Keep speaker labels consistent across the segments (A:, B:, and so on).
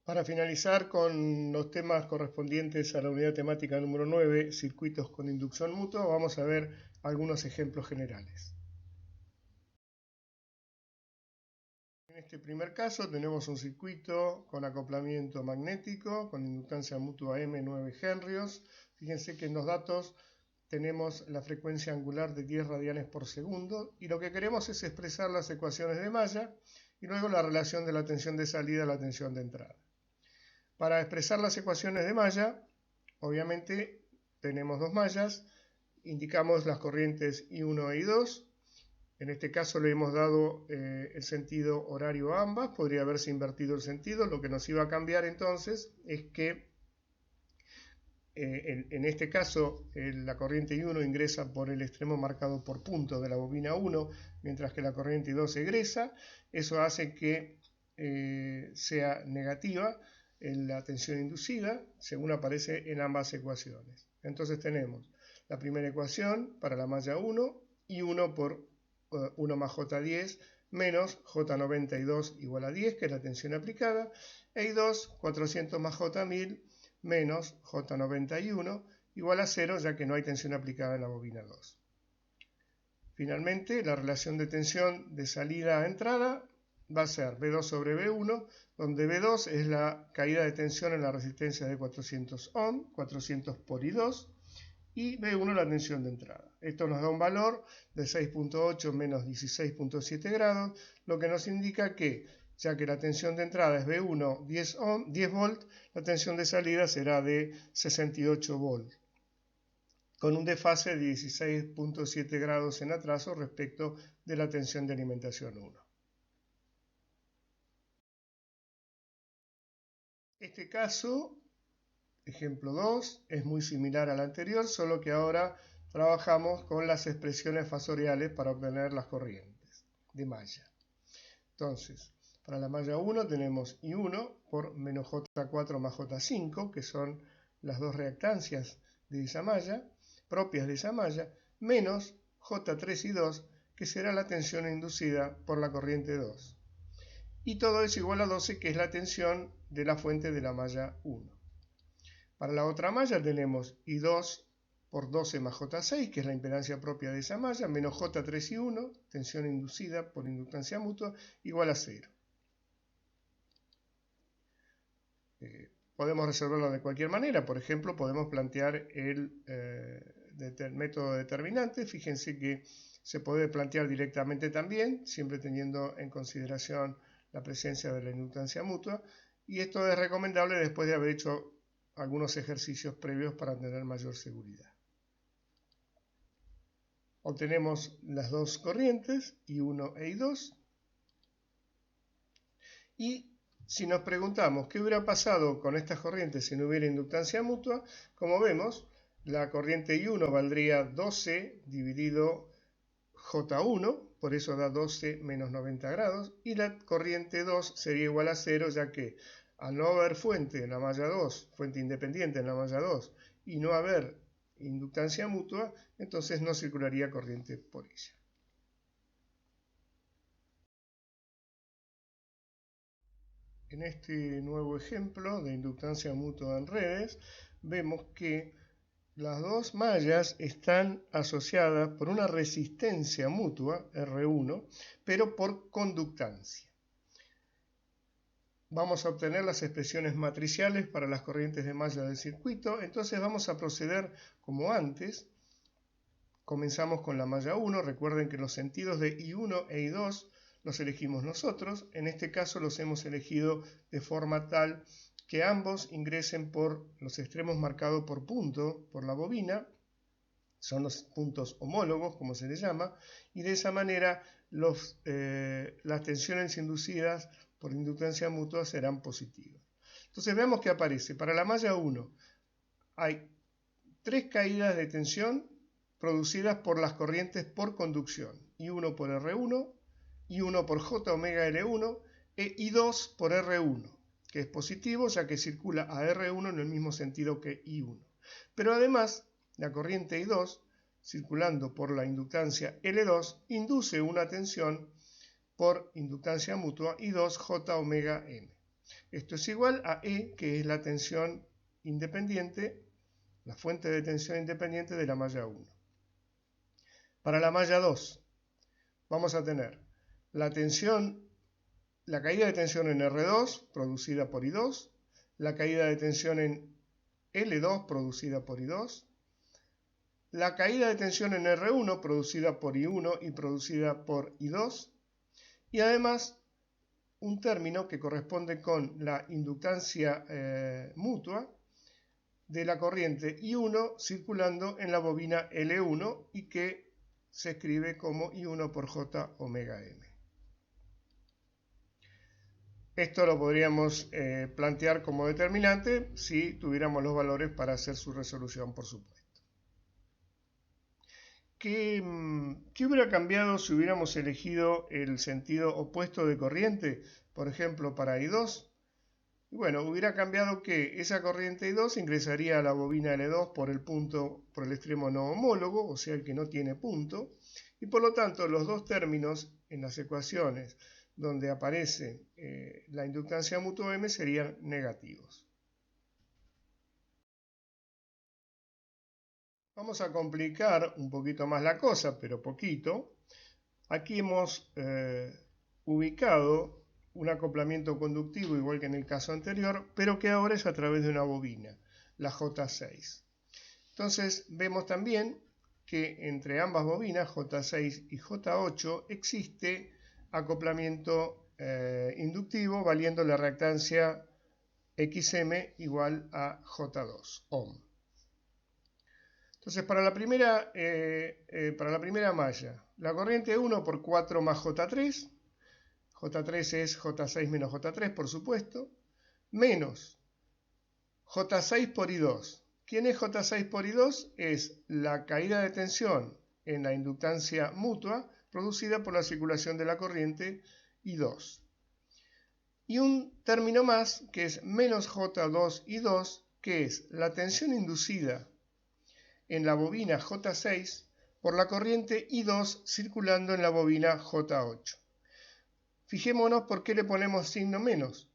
A: Para finalizar con los temas correspondientes a la unidad temática número 9, circuitos con inducción mutua, vamos a ver algunos ejemplos generales. En este primer caso tenemos un circuito con acoplamiento magnético con inductancia mutua M 9 henrios. Fíjense que en los datos tenemos la frecuencia angular de 10 radianes por segundo y lo que queremos es expresar las ecuaciones de malla y luego la relación de la tensión de salida a la tensión de entrada. Para expresar las ecuaciones de malla, obviamente tenemos dos mallas, indicamos las corrientes I1 e I2. En este caso le hemos dado el sentido horario a ambas, podría haberse invertido el sentido. Lo que nos iba a cambiar entonces es que en este caso la corriente I1 ingresa por el extremo marcado por punto de la bobina 1, mientras que la corriente I2 egresa. Eso hace que sea negativa la tensión inducida, según aparece en ambas ecuaciones. Entonces tenemos la primera ecuación para la malla 1, I1 por 1 más J10 menos J92 igual a 10, que es la tensión aplicada, e I2 400 más J1000 menos J91 igual a 0, ya que no hay tensión aplicada en la bobina 2. Finalmente, la relación de tensión de salida a entrada va a ser B2 sobre B1, donde B2 es la caída de tensión en la resistencia de 400 ohm, 400 por I2, y B1 la tensión de entrada. Esto nos da un valor de 6.8 menos 16.7 grados, lo que nos indica que, ya que la tensión de entrada es B1 10 volt, la tensión de salida será de 68 volt, con un desfase de 16.7 grados en atraso respecto de la tensión de alimentación 1. Este caso, ejemplo 2, es muy similar al anterior, solo que ahora trabajamos con las expresiones fasoriales para obtener las corrientes de malla. Entonces, para la malla 1 tenemos I1 por menos J4 más J5, que son las dos reactancias de esa malla, propias de esa malla, menos J3 y 2, que será la tensión inducida por la corriente 2. Y todo es igual a 12, que es la tensión de la fuente de la malla 1. Para la otra malla tenemos I2 por 12 más J6, que es la impedancia propia de esa malla, menos J3 y 1, tensión inducida por inductancia mutua, igual a 0. Podemos resolverlo de cualquier manera. Por ejemplo, podemos plantear el método determinante. Fíjense que se puede plantear directamente también, siempre teniendo en consideración la presencia de la inductancia mutua. Y esto es recomendable después de haber hecho algunos ejercicios previos para tener mayor seguridad. Obtenemos las dos corrientes, I1 e I2. Y si nos preguntamos qué hubiera pasado con estas corrientes si no hubiera inductancia mutua, como vemos, la corriente I1 valdría 12 dividido J1, por eso da 12 menos 90 grados, y la corriente 2 sería igual a 0, ya que al no haber fuente en la malla 2, fuente independiente en la malla 2, y no haber inductancia mutua, entonces no circularía corriente por ella. En este nuevo ejemplo de inductancia mutua en redes, vemos que las dos mallas están asociadas por una resistencia mutua, R1, pero por conductancia. Vamos a obtener las expresiones matriciales para las corrientes de malla del circuito, entonces vamos a proceder como antes. Comenzamos con la malla 1, recuerden que los sentidos de I1 e I2 los elegimos nosotros, en este caso los hemos elegido de forma tal que ambos ingresen por los extremos marcados por punto, por la bobina, son los puntos homólogos, como se les llama, y de esa manera las tensiones inducidas por inductancia mutua serán positivas. Entonces veamos qué aparece. Para la malla 1 hay 3 caídas de tensión producidas por las corrientes por conducción, I1 por R1, I1 por J omega L1 e I2 por R1, que es positivo ya que circula a R1 en el mismo sentido que I1. Pero además, la corriente I2, circulando por la inductancia L2, induce una tensión por inductancia mutua I2 J omega M. Esto es igual a E, que es la tensión independiente, la fuente de tensión independiente de la malla 1. Para la malla 2 vamos a tener la caída de tensión en R2 producida por I2, la caída de tensión en L2 producida por I2, la caída de tensión en R1 producida por I1 y producida por I2, y además un término que corresponde con la inductancia mutua de la corriente I1 circulando en la bobina L1 y que se escribe como I1 por J omega M. Esto lo podríamos plantear como determinante si tuviéramos los valores para hacer su resolución, por supuesto. ¿Qué hubiera cambiado si hubiéramos elegido el sentido opuesto de corriente? Por ejemplo, para I2. Bueno, hubiera cambiado que esa corriente I2 ingresaría a la bobina L2 por el extremo no homólogo, o sea, el que no tiene punto, y por lo tanto los dos términos en las ecuaciones donde aparece la inductancia mutua M serían negativos. Vamos a complicar un poquito más la cosa, pero poquito. Aquí hemos ubicado un acoplamiento conductivo igual que en el caso anterior, pero que ahora es a través de una bobina, la J6. Entonces vemos también que entre ambas bobinas, J6 y J8, existe acoplamiento inductivo valiendo la reactancia XM igual a J2 ohm. Entonces para la primera malla, la corriente 1 por 4 más J3, J3 es J6 menos J3 por supuesto, menos J6 por I2. ¿Quién es J6 por I2? Es la caída de tensión en la inductancia mutua producida por la circulación de la corriente I2. Y un término más que es menos J2 I2, que es la tensión inducida en la bobina J6 por la corriente I2 circulando en la bobina J8. Fijémonos por qué le ponemos signo menos,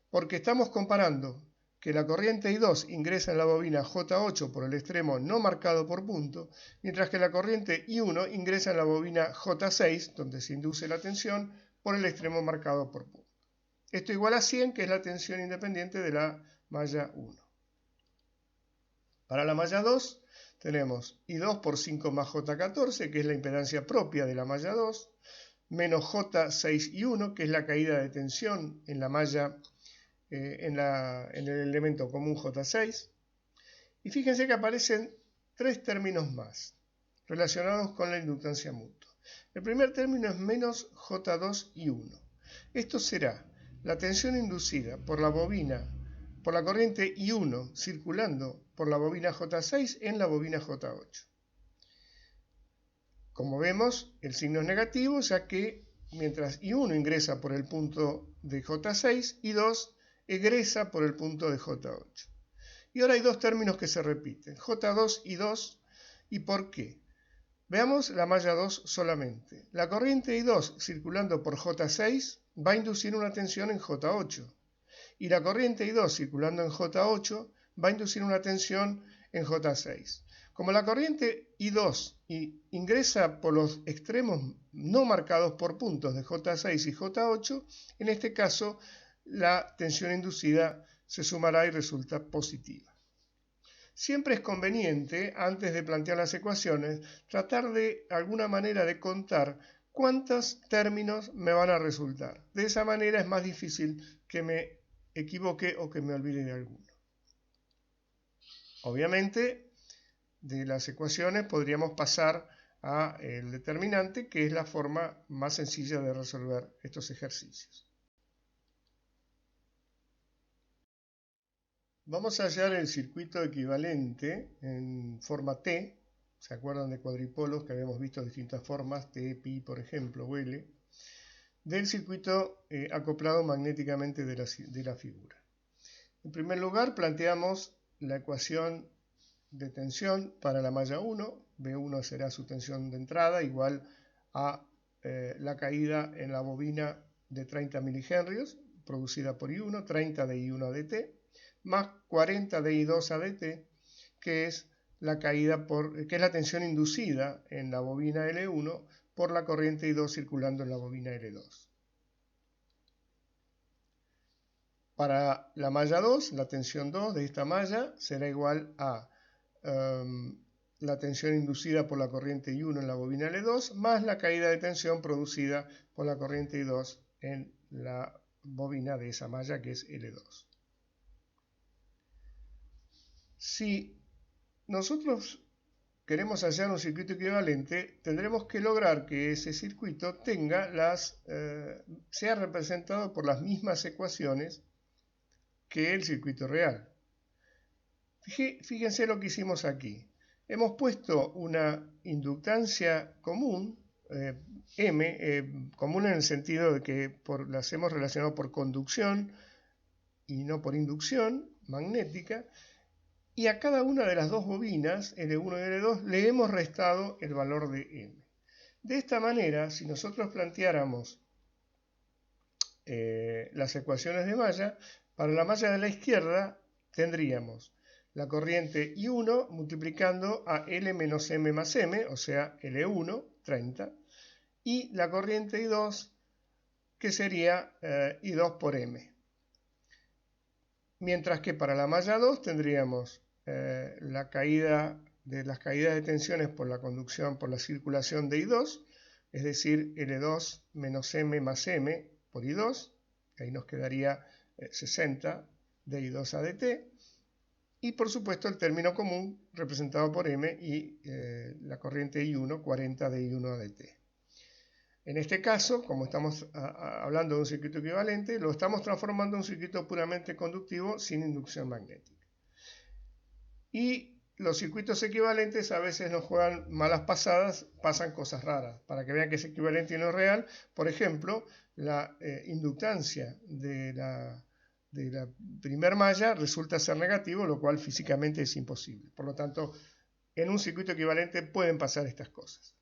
A: porque estamos comparando que la corriente I2 ingresa en la bobina J8 por el extremo no marcado por punto, mientras que la corriente I1 ingresa en la bobina J6, donde se induce la tensión, por el extremo marcado por punto. Esto igual a 100, que es la tensión independiente de la malla 1. Para la malla 2 tenemos I2 por 5 más J14, que es la impedancia propia de la malla 2, menos J6 y 1, que es la caída de tensión en la malla, en el elemento común J6. Y fíjense que aparecen tres términos más relacionados con la inductancia mutua. El primer término es menos J2 y 1. Esto será la tensión inducida por la corriente I1 circulando por la bobina J6 en la bobina J8. Como vemos, el signo es negativo, ya que mientras I1 ingresa por el punto de J6, I2 egresa por el punto de J8. Y ahora hay dos términos que se repiten, J2 y 2. ¿Y por qué? Veamos la malla 2 solamente. La corriente I2 circulando por J6 va a inducir una tensión en J8. Y la corriente I2 circulando en J8 va a inducir una tensión en J6. Como la corriente I2 ingresa por los extremos no marcados por puntos de J6 y J8, en este caso la tensión inducida se sumará y resulta positiva. Siempre es conveniente, antes de plantear las ecuaciones, tratar de alguna manera de contar cuántos términos me van a resultar. De esa manera es más difícil que me equivoque o que me olvide de alguno. Obviamente, de las ecuaciones podríamos pasar al determinante, que es la forma más sencilla de resolver estos ejercicios. Vamos a hallar el circuito equivalente en forma T. ¿Se acuerdan de cuadripolos que habíamos visto distintas formas, T, pi, por ejemplo, o L? Del circuito acoplado magnéticamente de la figura. En primer lugar, planteamos la ecuación de tensión para la malla 1. B1 será su tensión de entrada, igual a la caída en la bobina de 30 milihenrios, producida por I1, 30 de I1 ADT, más 40 de I2 ADT, que es la tensión inducida en la bobina L1 por la corriente I2 circulando en la bobina L2. Para la malla 2, la tensión 2 de esta malla será igual a la tensión inducida por la corriente I1 en la bobina L2 más la caída de tensión producida por la corriente I2 en la bobina de esa malla, que es L2. Si nosotros queremos hallar un circuito equivalente, tendremos que lograr que ese circuito sea representado por las mismas ecuaciones que el circuito real. Fíjense lo que hicimos aquí. Hemos puesto una inductancia común, M, común en el sentido de que las hemos relacionado por conducción y no por inducción magnética, y a cada una de las dos bobinas, L1 y L2, le hemos restado el valor de M. De esta manera, si nosotros planteáramos las ecuaciones de malla, para la malla de la izquierda tendríamos la corriente I1 multiplicando a L menos M más M, o sea, L1, 30, y la corriente I2, que sería I2 por M. Mientras que para la malla 2 tendríamos las caídas de tensiones por la conducción, por la circulación de I2, es decir, L2 menos M más M por I2, ahí nos quedaría 60 de I2 ADT, y por supuesto el término común representado por M y la corriente I1, 40 de I1 ADT. En este caso, como estamos hablando de un circuito equivalente, lo estamos transformando en un circuito puramente conductivo sin inducción magnética. Y los circuitos equivalentes a veces nos juegan malas pasadas, pasan cosas raras. Para que vean que es equivalente y no es real, por ejemplo, la inductancia de la primer malla resulta ser negativo, lo cual físicamente es imposible. Por lo tanto, en un circuito equivalente pueden pasar estas cosas.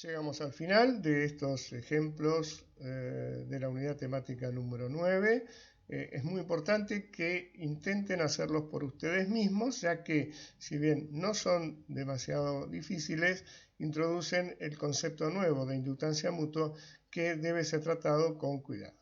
A: Llegamos al final de estos ejemplos de la unidad temática número 9. Es muy importante que intenten hacerlos por ustedes mismos, ya que si bien no son demasiado difíciles, introducen el concepto nuevo de inductancia mutua que debe ser tratado con cuidado.